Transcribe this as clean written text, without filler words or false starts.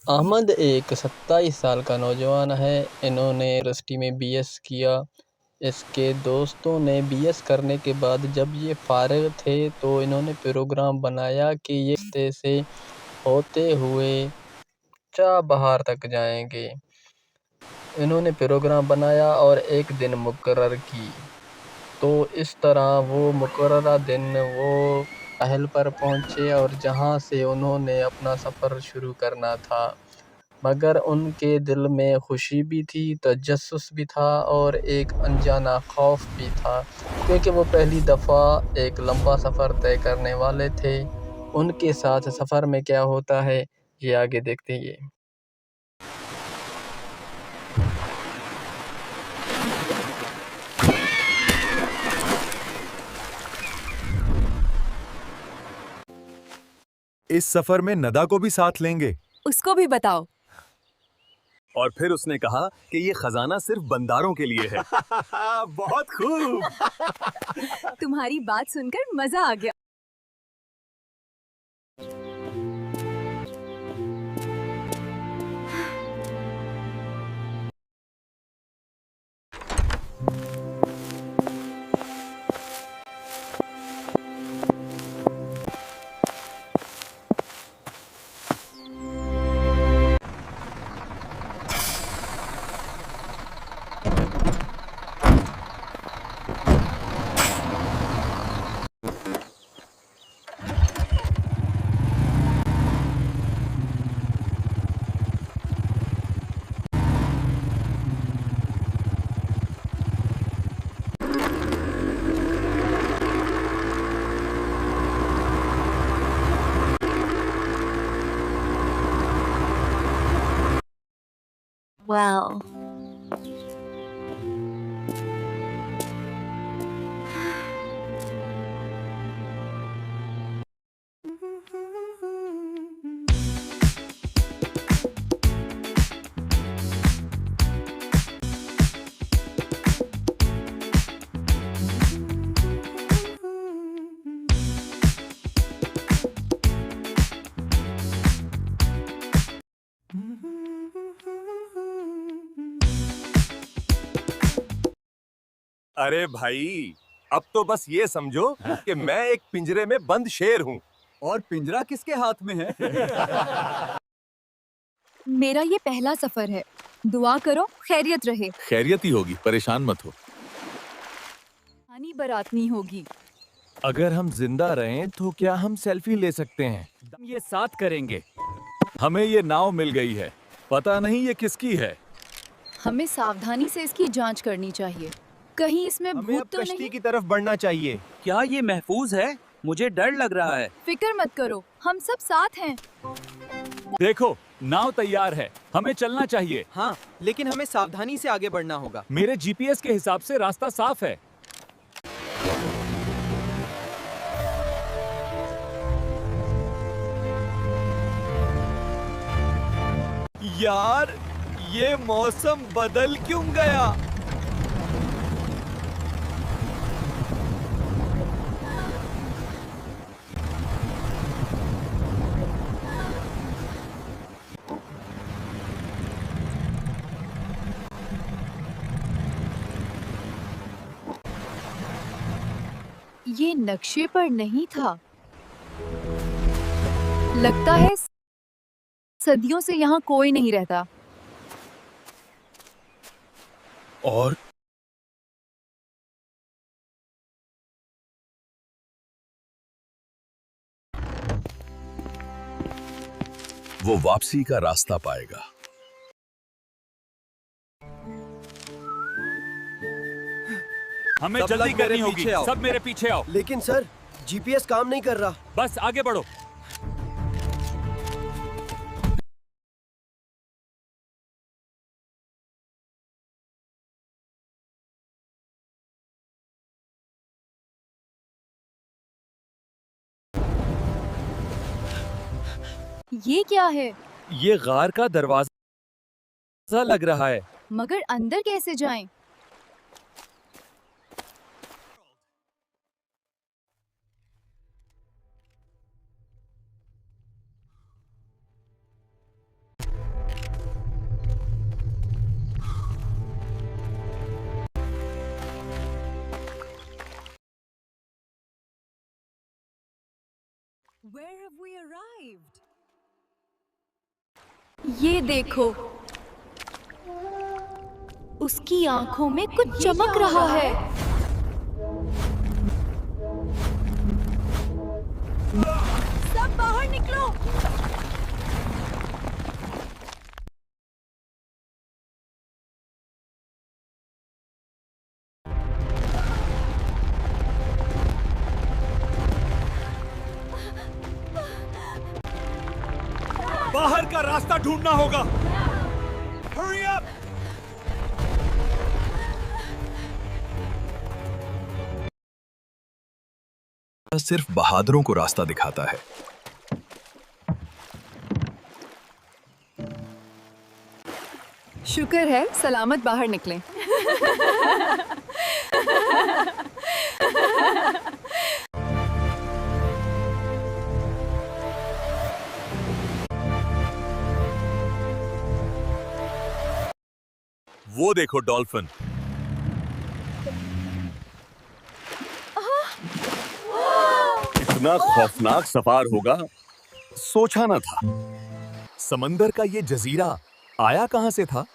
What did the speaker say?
अहमद एक 27 साल का नौजवान है। इन्होंने यूनिवर्सिटी में बीएस किया। इसके दोस्तों ने बीएस करने के बाद जब ये फारिग थे तो इन्होंने प्रोग्राम बनाया कि ये रास्ते से होते हुए चाबहार तक जाएंगे। इन्होंने प्रोग्राम बनाया और एक दिन मुकर्रर की। तो इस तरह वो मुकर्ररा दिन वो साहिल पर पहुँचे और जहाँ से उन्होंने अपना सफ़र शुरू करना था। मगर उनके दिल में खुशी भी थी, तजस्सुस भी था और एक अनजाना खौफ भी था, क्योंकि वो पहली दफ़ा एक लंबा सफ़र तय करने वाले थे। उनके साथ सफ़र में क्या होता है, ये आगे देखते हैं। इस सफर में नदा को भी साथ लेंगे। उसको भी बताओ। और फिर उसने कहा कि ये खजाना सिर्फ बंदारों के लिए है। बहुत खूब। तुम्हारी बात सुनकर मजा आ गया। Well. अरे भाई, अब तो बस ये समझो कि मैं एक पिंजरे में बंद शेर हूँ। और पिंजरा किसके हाथ में है? मेरा ये पहला सफर है। दुआ करो खैरियत रहे। खैरियत ही होगी, परेशान मत हो। हानि बरातनी होगी। अगर हम जिंदा रहें तो क्या हम सेल्फी ले सकते हैं? ये साथ करेंगे। हमें ये नाव मिल गई है, पता नहीं ये किसकी है। हमें सावधानी से इसकी जांच करनी चाहिए। कहीं इसमें भूत तो नहीं? की तरफ बढ़ना चाहिए। क्या ये महफूज है? मुझे डर लग रहा है। फिक्र मत करो, हम सब साथ हैं। देखो, नाव तैयार है, हमें चलना चाहिए। हाँ, लेकिन हमें सावधानी से आगे बढ़ना होगा। मेरे जीपीएस के हिसाब से रास्ता साफ है। यार, ये मौसम बदल क्यों गया? ये नक्शे पर नहीं था। लगता है सदियों से यहाँ कोई नहीं रहता। और वो वापसी का रास्ता पाएगा। हमें सब जल्दी लोग मेरे करनी होगी। पीछे आओ। सब मेरे पीछे आओ। लेकिन सर, जीपीएस काम नहीं कर रहा। बस आगे बढ़ो। ये क्या है? ये गार का दरवाजा लग रहा है। मगर अंदर कैसे जाएं? Where have we arrived? ये देखो, उसकी आंखों में कुछ चमक रहा है। सब बाहर निकलो। बाहर का रास्ता ढूंढना होगा। Hurry up! सिर्फ बहादुरों को रास्ता दिखाता है। शुक्र है सलामत बाहर निकले। वो देखो डॉल्फिन। इतना खौफनाक सफार होगा, सोचा ना था। समंदर का ये जजीरा आया कहां से था?